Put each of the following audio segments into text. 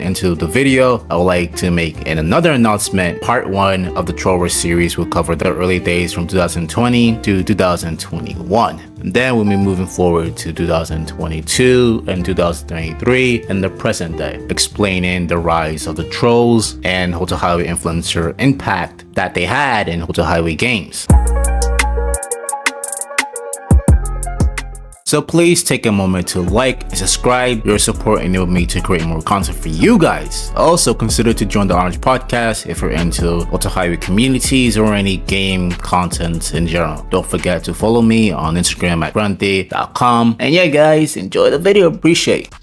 into the video, I would like to make another announcement. Part 1 of the Troll Wars series will cover the early days from 2020 to 2021. And then we'll be moving forward to 2022 and 2023 and the present day, explaining the rise of the trolls and Hotel Hideaway influencer impact that they had in Hotel Hideaway games. So please take a moment to like and subscribe. Your support enables me to create more content for you guys. Also consider to join the Orange Podcast if you're into Hotel Hideaway communities or any game content in general. Don't forget to follow me on Instagram at grande.com. And yeah guys, enjoy the video, appreciate it.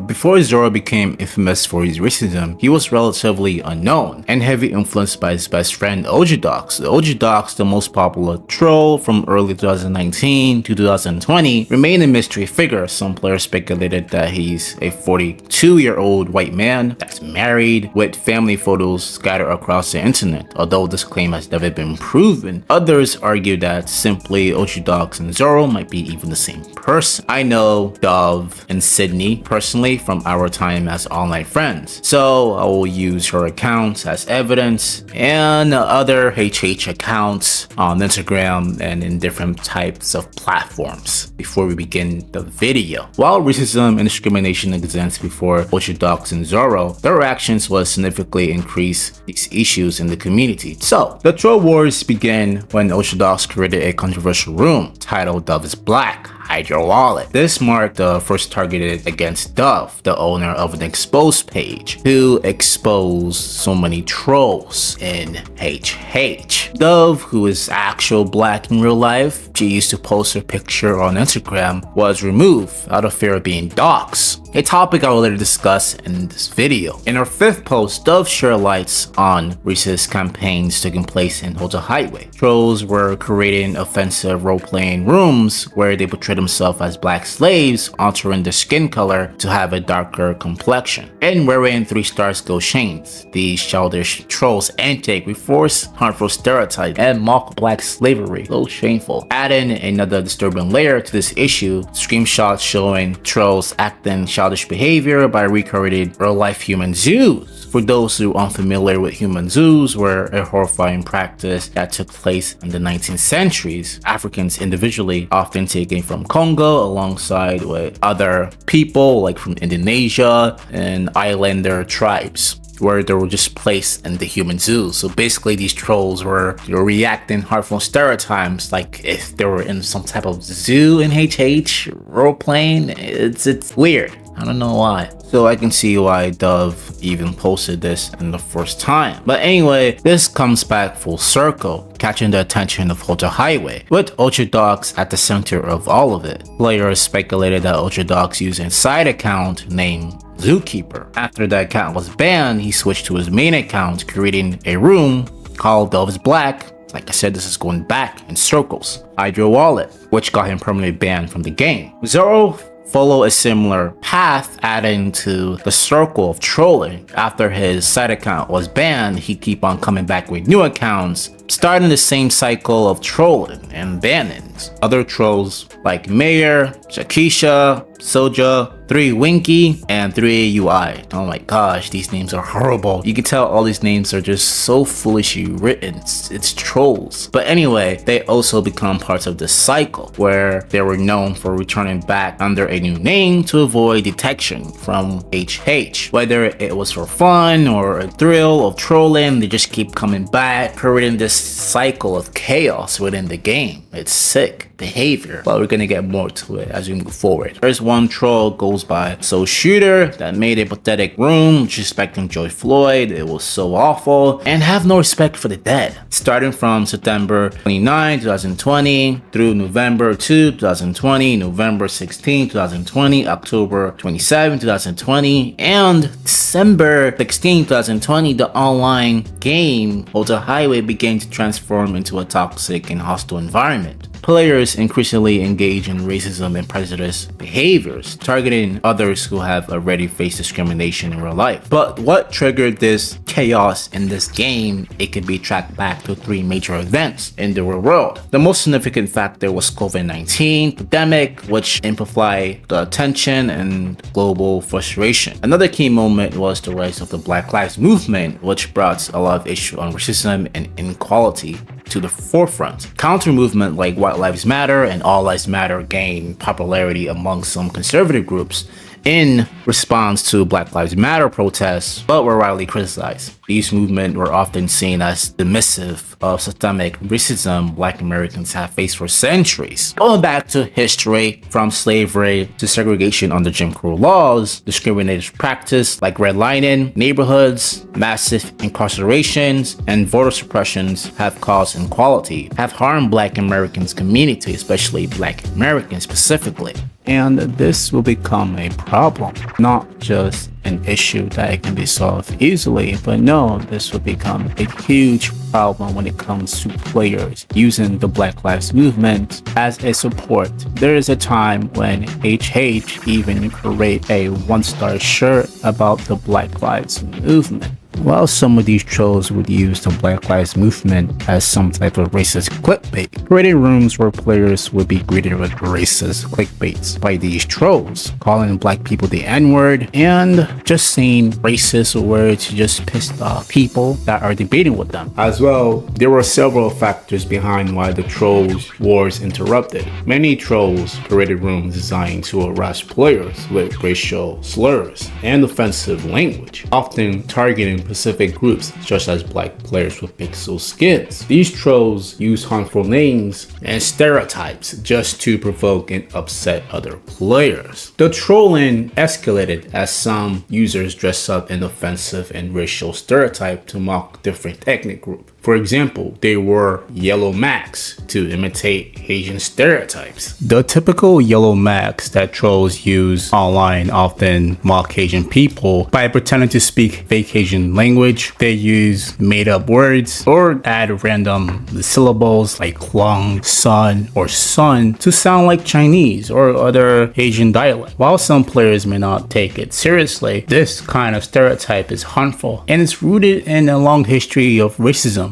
Before Zoro became infamous for his racism, he was relatively unknown and heavily influenced by his best friend Osiadox. Osiadox, the most popular troll from early 2019 to 2020, remained a mystery figure. Some players speculated that he's a 42-year-old white man that's married with family photos scattered across the internet, although this claim has never been proven. Others argue that simply Osiadox and Zoro might be even the same person. I know Dove and Sydney personally from our time as online friends, so I will use her accounts as evidence and other HH accounts on Instagram and in different types of platforms. Before we begin the video, while racism and discrimination exists before Osiadox and Zoro, their actions will significantly increase these issues in the community. So the troll wars began when Osiadox created a controversial room titled Dove is Black, Hide Your Wallet. This marked the first targeted against Dove, the owner of an exposed page, who exposed so many trolls in HH. Dove, who is actual black in real life, she used to post her picture on Instagram, was removed out of fear of being doxxed, a topic I will later discuss in this video. In her 5th post, Dove shared lights on racist campaigns taking place in Hotel Hideaway. Trolls were creating offensive role-playing rooms where they portrayed themselves as black slaves, altering their skin color to have a darker complexion, and wearing 3-star gold chains. These childish trolls antic reinforce harmful stereotypes and mock black slavery. So shameful. Adding another disturbing layer to this issue, screenshots showing trolls acting childish behavior by recreating real-life human zoos. For those who are unfamiliar with human zoos, were a horrifying practice that took place in the 19th centuries. Africans individually, often taken from Congo alongside with other people like from Indonesia and islander tribes, where they were just placed in the human zoo. So basically these trolls were reacting harmful stereotypes, like if they were in some type of zoo in HH role-playing. It's weird. I don't know why. So I can see why Dove even posted this in the first time. But anyway, this comes back full circle, catching the attention of Hotel Hideaway, with Osiadox at the center of all of it. Players speculated that Osiadox used a side account named Zookeeper. After the account was banned, he switched to his main account, creating a room called Dove is Black. Like I said, this is going back in circles. Hide Your Wallet, which got him permanently banned from the game. Zoro follow a similar path, adding to the circle of trolling. After his side account was banned, he keep on coming back with new accounts, starting the same cycle of trolling and bannings. Other trolls like Mayor, Shakisha, Soja, 3 Winky, and 3 UI. Oh my gosh, these names are horrible. You can tell all these names are just so foolishly written. It's trolls. But anyway, they also become parts of this cycle where they were known for returning back under a new name to avoid detection from HH. Whether it was for fun or a thrill of trolling, they just keep coming back, creating this cycle of chaos within the game. It's sick behavior, but we're gonna get more to it as we move forward. There's one troll goes by Soul Shooter that made a pathetic room disrespecting Joy Floyd. It was so awful and have no respect for the dead. Starting from September 29, 2020 through November 2, 2020, November 16, 2020, October 27, 2020, and December 16, 2020, the online game Hotel Hideaway began to transform into a toxic and hostile environment. players increasingly engage in racism and prejudice behaviors, targeting others who have already faced discrimination in real life. But what triggered this chaos in this game? It can be tracked back to three major events in the real world. The most significant factor was COVID-19 pandemic, which amplified the tension and global frustration. Another key moment was the rise of the Black Lives Movement, which brought a lot of issues on racism and inequality to the forefront. Counter movement like White Lives Matter and All Lives Matter gained popularity among some conservative groups in response to Black Lives Matter protests, but were widely criticized. These movements were often seen as dismissive of systemic racism Black Americans have faced for centuries. Going back to history, from slavery to segregation under Jim Crow laws, discriminative practice like redlining, neighborhoods, massive incarcerations, and voter suppressions have caused inequality, have harmed Black Americans' community, especially Black Americans specifically. And this will become a problem, not just an issue that it can be solved easily, but no, this will become a huge problem when it comes to players using the Black Lives Movement as a support. There is a time when HH even create a one-star shirt about the Black Lives Movement. While some of these trolls would use the Black Lives Movement as some type of racist clickbait, creating rooms where players would be greeted with racist clickbaits by these trolls, calling black people the N-word and just saying racist words to just piss off people that are debating with them. As well, there were several factors behind why the trolls wars interrupted. Many trolls created rooms designed to harass players with racial slurs and offensive language, often targeting specific groups such as black players with pixel skins. These trolls use harmful names and stereotypes just to provoke and upset other players. The trolling escalated as some users dress up in offensive and racial stereotype to mock different ethnic groups. For example, they wore yellow masks to imitate Asian stereotypes. The typical yellow masks that trolls use online often mock Asian people by pretending to speak fake Asian language. They use made-up words or add random syllables like Huang, sun, or sun to sound like Chinese or other Asian dialect. While some players may not take it seriously, this kind of stereotype is harmful and it's rooted in a long history of racism.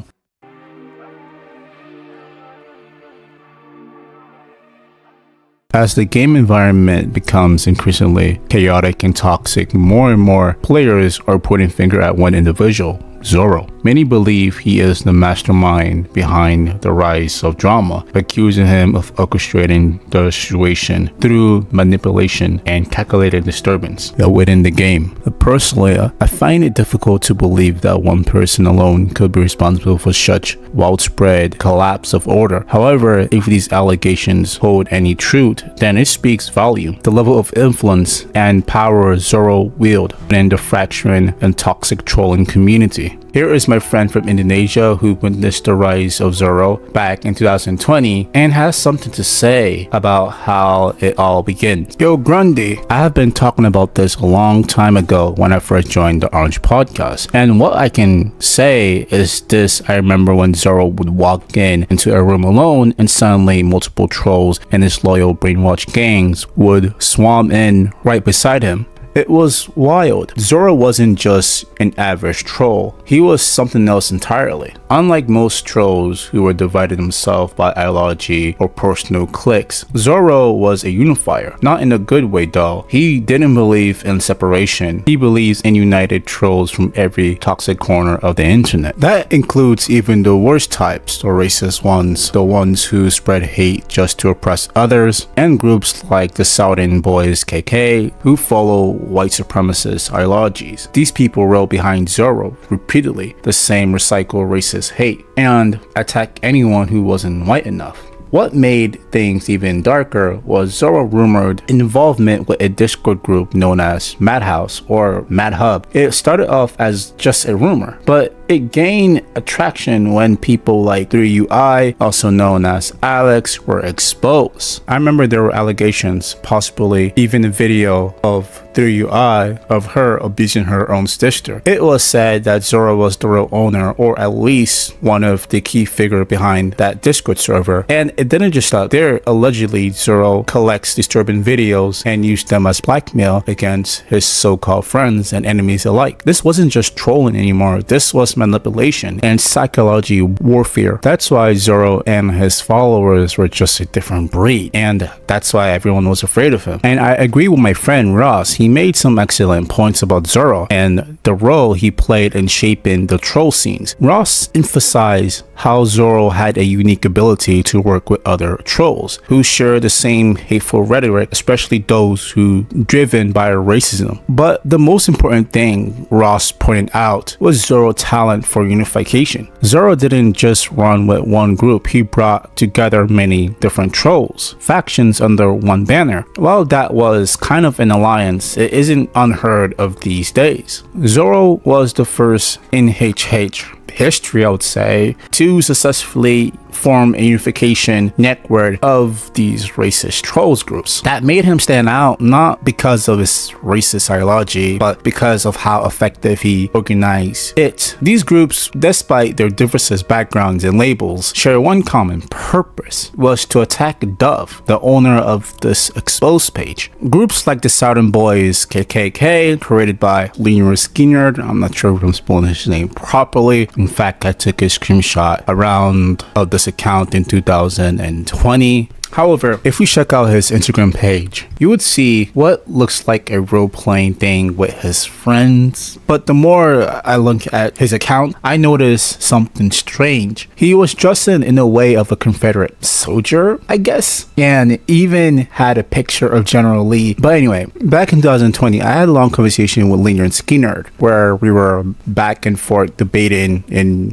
As the game environment becomes increasingly chaotic and toxic, more and more players are pointing finger at one individual, Zoro. Many believe he is the mastermind behind the rise of drama, accusing him of orchestrating the situation through manipulation and calculated disturbance within the game. Personally, I find it difficult to believe that one person alone could be responsible for such widespread collapse of order. However, if these allegations hold any truth, then it speaks volume. The level of influence and power Zoro wield in the fracturing and toxic trolling community. Here is my friend from Indonesia who witnessed the rise of Zoro back in 2020 and has something to say about how it all begins. Yo, Grundy, I have been talking about this a long time ago when I first joined the Orange podcast. And what I can say is this: I remember when Zoro would walk into a room alone and suddenly multiple trolls and his loyal brainwashed gangs would swarm in right beside him. It was wild. Zoro wasn't just an average troll, he was something else entirely. Unlike most trolls who were divided themselves by ideology or personal cliques, Zoro was a unifier. Not in a good way though. He didn't believe in separation. He believes in united trolls from every toxic corner of the internet. That includes even the worst types, the racist ones, the ones who spread hate just to oppress others, and groups like the Southern Boys KK who follow white supremacist ideologies. These people rode behind Zoro repeatedly, the same recycled racist hate, and attack anyone who wasn't white enough. What made things even darker was Zoro rumored involvement with a Discord group known as Madhouse or Madhub. It started off as just a rumor, but it gained attraction when people like 3UI, also known as Alex, were exposed. I remember there were allegations, possibly even a video of 3UI of her abusing her own sister. It was said that Zoro was the real owner, or at least one of the key figure behind that Discord server. And it didn't just stop there. Allegedly, Zoro collects disturbing videos and used them as blackmail against his so-called friends and enemies alike. This wasn't just trolling anymore. This was manipulation and psychology warfare. That's why Zoro and his followers were just a different breed, and that's why everyone was afraid of him. And I agree with my friend Ross. He made some excellent points about Zoro and the role he played in shaping the troll scenes. Ross emphasized how Zoro had a unique ability to work with other trolls who share the same hateful rhetoric, especially those who driven by racism. But the most important thing Ross pointed out was Zoro's talent for unification. Zoro didn't just run with one group, he brought together many different trolls, factions under one banner. While that was kind of an alliance, it isn't unheard of these days. Zoro was the first in HH history, I would say, to successfully form a unification network of these racist trolls groups. That made him stand out not because of his racist ideology, but because of how effective he organized it. These groups, despite their differences, backgrounds, and labels, share one common purpose, was to attack Dove, the owner of this exposed page. Groups like the Southern Boys KKK, created by Linear Skinner, I'm not sure if I'm spelling his name properly. In fact, I took a screenshot around of this account in 2020. However, if we check out his Instagram page, you would see what looks like a role-playing thing with his friends. But the more I look at his account, I noticed something strange. He was dressed in a way of a Confederate soldier, I guess, and even had a picture of General Lee. But anyway, back in 2020, I had a long conversation with Linear and Skinner, where we were back and forth debating in,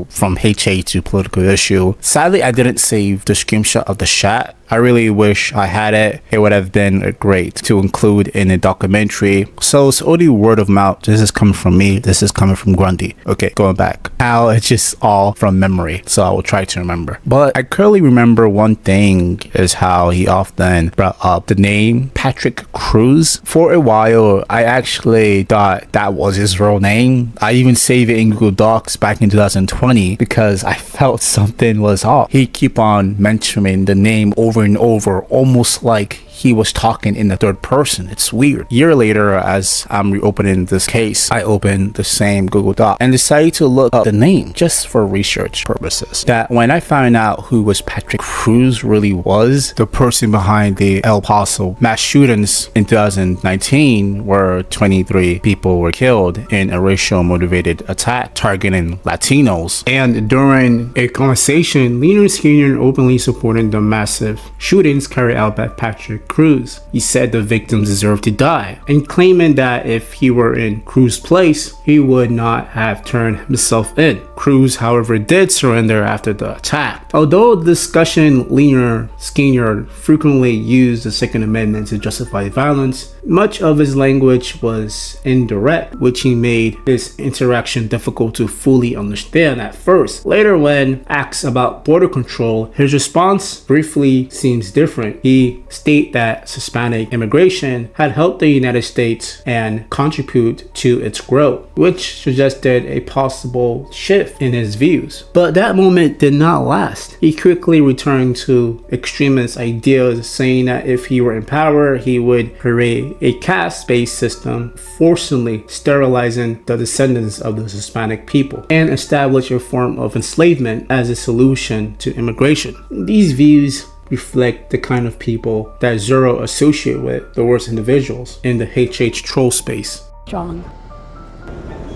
from HA to political issue. Sadly, I didn't save the screenshot of the chat. I really wish I had it. It would have been great to include in a documentary. So it's only word of mouth. This is coming from me. This is coming from Grundy. Okay, going back. Now it's just all from memory. So I will try to remember. But I clearly remember one thing is how he often brought up the name Patrick Cruz. For a while, I actually thought that was his real name. I even saved it in Google Docs back in 2020 because I felt something was off. He keep on mentioning the name over and over, almost like he was talking in the third person. It's weird. A year later, as I'm reopening this case, I opened the same Google Doc and decided to look up the name just for research purposes. That when I found out who was Patrick Cruz really was, the person behind the El Paso mass shootings in 2019, where 23 people were killed in a racial motivated attack targeting Latinos. And during a conversation, Leonard Skinner openly supported the massive shootings carried out by Patrick Cruz. He said the victims deserved to die, and claiming that if he were in Cruz's place, he would not have turned himself in. Cruz, however, did surrender after the attack. Although the discussion, Linear Skinner frequently used the Second Amendment to justify violence, much of his language was indirect, which he made his interaction difficult to fully understand at first. Later, when asked about border control, his response briefly seems different. He stated that Hispanic immigration had helped the United States and contribute to its growth, which suggested a possible shift in his views. But that moment did not last. He quickly returned to extremist ideas, saying that if he were in power, he would create a caste-based system, forcibly sterilizing the descendants of the Hispanic people, and establish a form of enslavement as a solution to immigration. These views reflect the kind of people that Zoro associate with, the worst individuals in the HH troll space. John.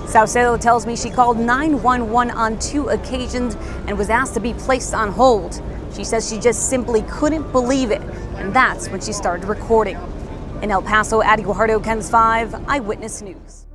Saucedo tells me she called 911 on 2 occasions and was asked to be placed on hold. She says she just simply couldn't believe it, and that's when she started recording. In El Paso, Addie Guajardo, KENS 5, Eyewitness News.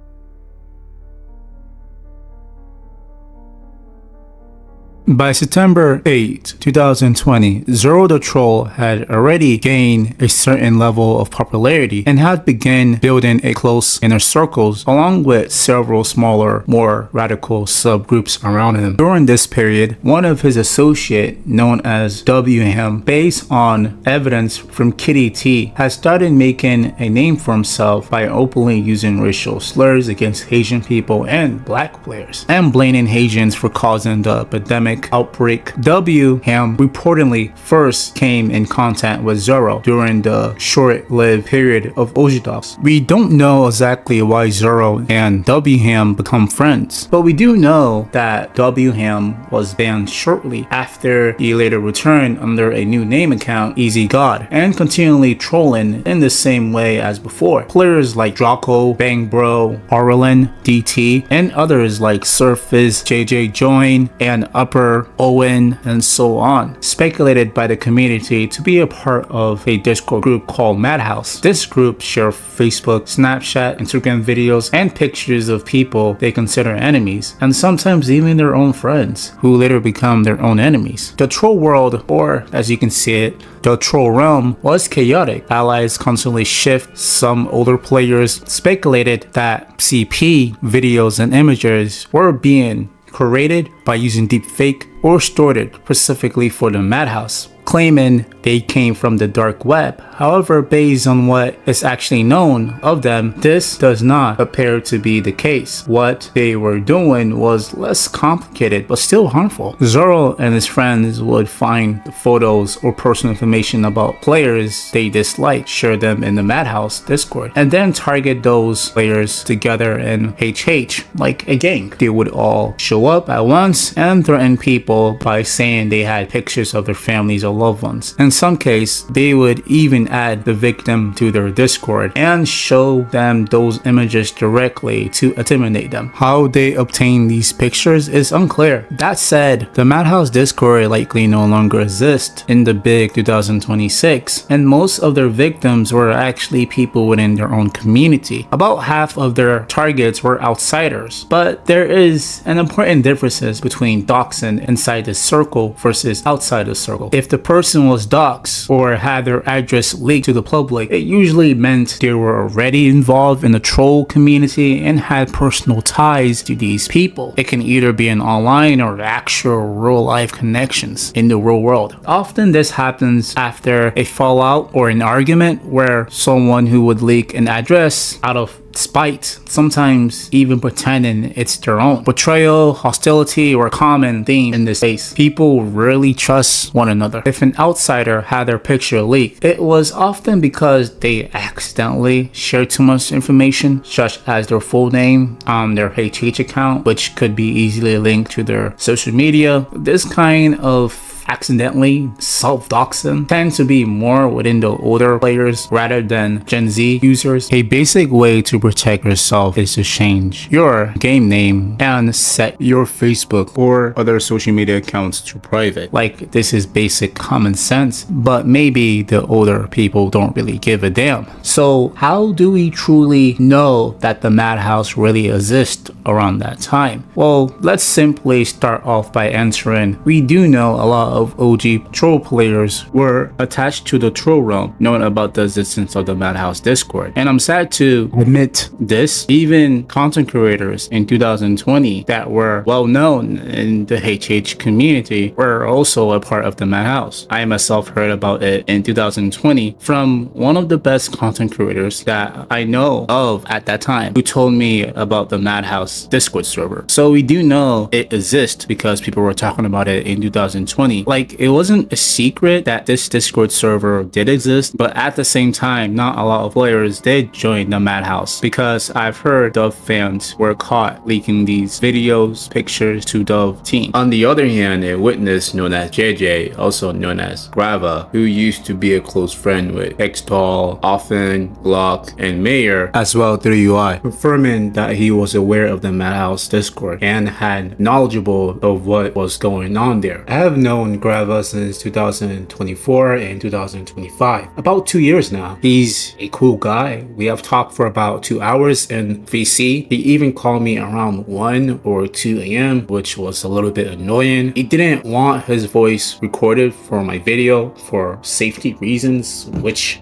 By September 8, 2020, Zoro the Troll had already gained a certain level of popularity and had begun building a close inner circles along with several smaller, more radical subgroups around him. During this period, one of his associates, known as WM, based on evidence from Kitty T, has started making a name for himself by openly using racial slurs against Haitian people and black players, and blaming Haitians for causing the epidemic outbreak. WM reportedly first came in contact with Zoro during the short-lived period of Osiadox. We don't know exactly why Zoro and WM become friends, but we do know that WM was banned shortly after he later returned under a new name account, Easy God, and continually trolling in the same way as before. Players like Draco, Bang Bro, Orlin, DT, and others like Surface, JJ Join, and Upper Owen, and so on, speculated by the community to be a part of a Discord group called Madhouse. This group shares Facebook, Snapchat, Instagram videos, and pictures of people they consider enemies, and sometimes even their own friends, who later become their own enemies. The troll world, or as you can see it, the troll realm, was chaotic. Allies constantly shift. Some older players speculated that CP videos and images were being created by using deepfake or distorted specifically for the Madhouse, claiming they came from the dark web. However, based on what is actually known of them, this does not appear to be the case. What they were doing was less complicated but still harmful. Zoro and his friends would find photos or personal information about players they dislike, share them in the Madhouse Discord, and then target those players together in HH like a gang. They would all show up at once and threaten people by saying they had pictures of their families or loved ones. In some case, they would even add the victim to their Discord and show them those images directly to intimidate them. How they obtain these pictures is unclear. That said, the Madhouse Discord likely no longer exists in the big 2026, and most of their victims were actually people within their own community. About half of their targets were outsiders, but there is an important difference between doxing inside the circle versus outside the circle. If the person was doxed or had their address leaked to the public, it usually meant they were already involved in the troll community and had personal ties to these people. It can either be an online or actual real life connections in the real world. Often this happens after a fallout or an argument where someone who would leak an address out of spite, sometimes even pretending it's their own. Betrayal, hostility were a common theme in this case. People really trust one another. If an outsider had their picture leaked, it was often because they accidentally shared too much information, such as their full name on their HH account, which could be easily linked to their social media. This kind of accidentally self-doxing tend to be more within the older players rather than Gen Z users. A basic way to protect yourself is to change your game name and set your Facebook or other social media accounts to private. Like, this is basic common sense, but maybe the older people don't really give a damn. So how do we truly know that the Madhouse really exists around that time? Well, let's simply start off by answering we do know a lot of OG troll players were attached to the troll realm, knowing about the existence of the Madhouse Discord. And I'm sad to admit this, even content creators in 2020 that were well known in the HH community were also a part of the Madhouse. I myself heard about it in 2020 from one of the best content creators that I know of at that time, who told me about the Madhouse Discord server. So we do know it exists because people were talking about it in 2020. Like, it wasn't a secret that this Discord server did exist, but at the same time, not a lot of players did join the Madhouse, because I've heard Dove fans were caught leaking these videos, pictures to Dove team. On the other hand, a witness known as JJ, also known as Grava, who used to be a close friend with Xtall, Offen, Glock, and Mayor, as well through UI, confirming that he was aware of the Madhouse Discord and had knowledgeable of what was going on there. I have known known Grava since 2024 and 2025. About 2 years now. He's a cool guy. We have talked for about 2 hours in VC. He even called me around 1 or 2 a.m., which was a little bit annoying. He didn't want his voice recorded for my video for safety reasons,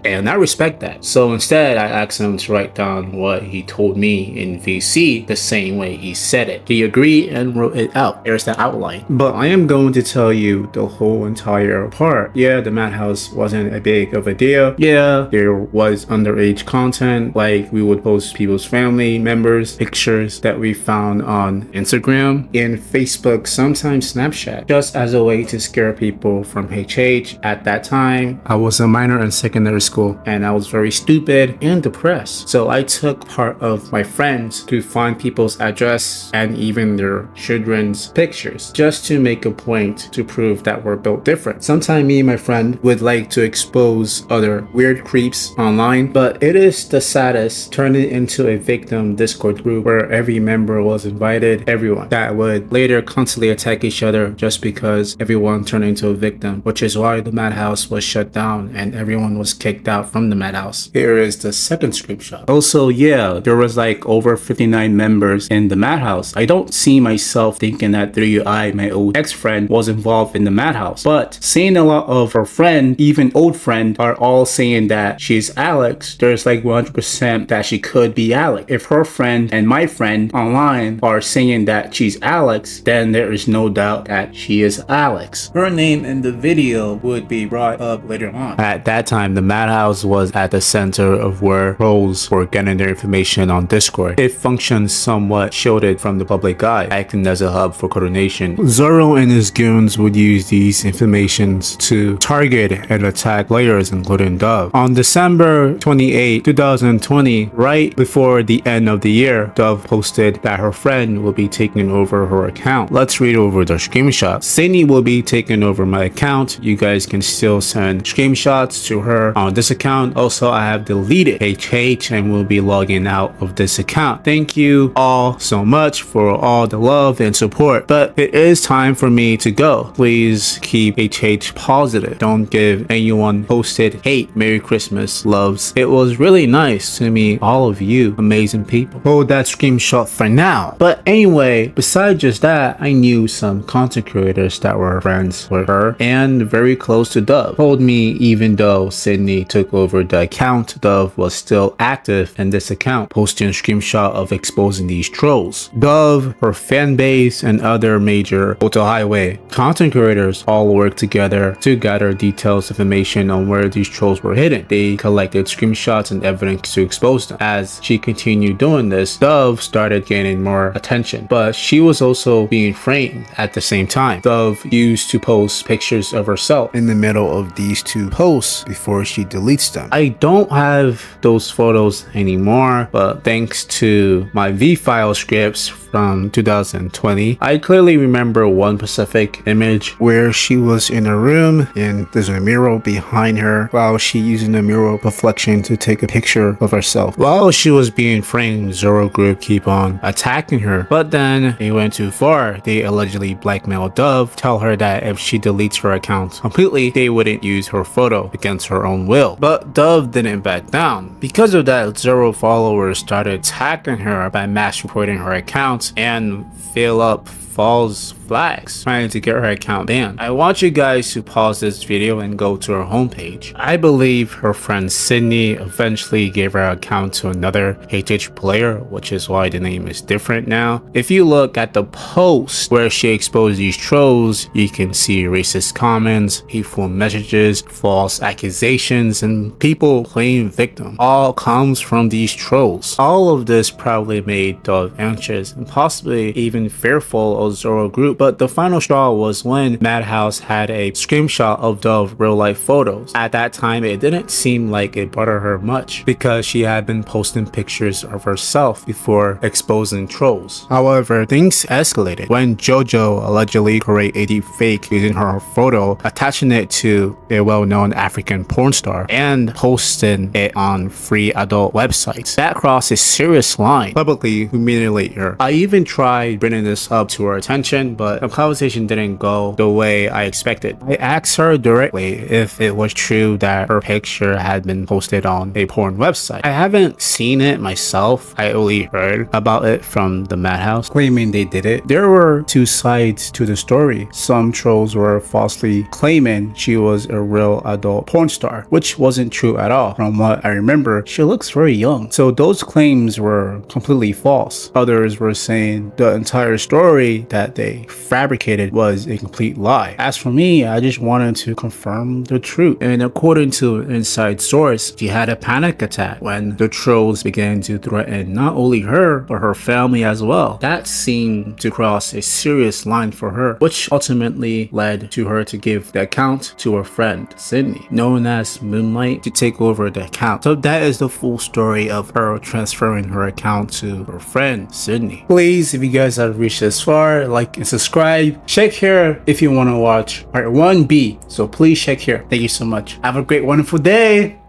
and I respect that. So instead, I asked him to write down what he told me in VC the same way he said it. He agreed and wrote it out. There's the outline. But I am going to tell you the whole entire part. Yeah, the Madhouse wasn't a big of a deal. Yeah, there was underage content, like we would post people's family members, pictures that we found on Instagram and Facebook, sometimes Snapchat, just as a way to scare people from HH. At that time, I was a minor in secondary school and I was very stupid and depressed. So I took part of my friends to find people's address and even their children's pictures, just to make a point to prove that we're built different. Sometimes me and my friend would like to expose other weird creeps online, but it is the saddest turning into a victim Discord group where every member was invited, everyone that would later constantly attack each other just because everyone turned into a victim, which is why the Madhouse was shut down and everyone was kicked out from the Madhouse. Here is the second screenshot. Also, yeah, there was like over 59 members in the Madhouse. I don't see myself thinking that 3UI, my old ex-friend, was involved in the Madhouse, but seeing a lot of her friend, even old friend, are all saying that she's Alex, there's like 100% that she could be Alex. If her friend and my friend online are saying that she's Alex, then there is no doubt that she is Alex. Her name in the video would be brought up later on. At that time, the Madhouse was at the center of where trolls were getting their information on Discord. It functioned somewhat shielded from the public eye, acting as a hub for coordination. Zoro and his goons would use these informations to target and attack players, including Dove. On December 28, 2020, right before the end of the year, Dove posted that her friend will be taking over her account. Let's read over the screenshot. Sydney will be taking over my account. You guys can still send screenshots to her on this account. Also, I have deleted HH and will be logging out of this account. Thank you all so much for all the love and support, but it is time for me to go. Please keep HH positive. Don't give anyone posted hate. Merry Christmas, loves. It was really nice to meet all of you amazing people. Hold that screenshot for now. But anyway, besides just that, I knew some content creators that were friends with her and very close to Dove. Told me even though Sydney took over the account, Dove was still active in this account, posting a screenshot of exposing these trolls. Dove, her fan base, and other major Hotel Hideaway content creators all worked together to gather details information on where these trolls were hidden. They collected screenshots and evidence to expose them. As she continued doing this, Dove started gaining more attention, but she was also being framed at the same time. Dove used to post pictures of herself in the middle of these two posts before she deletes them. I don't have those photos anymore, but thanks to my V-file scripts from 2020, I clearly remember one specific image where she was in a room and there's a mirror behind her while she using the mirror reflection to take a picture of herself. While she was being framed, Zoro group keep on attacking her, but then they went too far. They allegedly blackmailed Dove, tell her that if she deletes her account completely, they wouldn't use her photo against her own will. But Dove didn't back down. Because of that, Zoro followers started attacking her by mass reporting her account and fill up false flags, trying to get her account banned. I want you guys to pause this video and go to her homepage. I believe her friend Sydney eventually gave her account to another HH player, which is why the name is different now. If you look at the post where she exposed these trolls, you can see racist comments, hateful messages, false accusations, and people playing victim. All comes from these trolls. All of this probably made Dove anxious and possibly even fearful of Zoro group, but the final straw was when Madhouse had a screenshot of Dove real life photos. At that time, it didn't seem like it bothered her much because she had been posting pictures of herself before exposing trolls. However, things escalated when JoJo allegedly created a fake using her photo, attaching it to a well-known African porn star and posting it on free adult websites. That crossed a serious line, publicly humiliate her. I even tried bringing this up to her attention, but the conversation didn't go the way I expected. I asked her directly if it was true that her picture had been posted on a porn website. I haven't seen it myself. I only heard about it from the Madhouse claiming they did it. There were two sides to the story. Some trolls were falsely claiming she was a real adult porn star, which wasn't true at all. From what I remember, she looks very young. So those claims were completely false. Others were saying the entire story that they fabricated was a complete lie. As for me, I just wanted to confirm the truth. And according to an inside source, she had a panic attack when the trolls began to threaten not only her, but her family as well. That seemed to cross a serious line for her, which ultimately led to her to give the account to her friend, Sydney, known as Moonlight, to take over the account. So that is the full story of her transferring her account to her friend, Sydney. Please, if you guys have reached this far, like and subscribe. Check here if you want to watch part 1B. So please check here. Thank you so much. Have a great, wonderful day.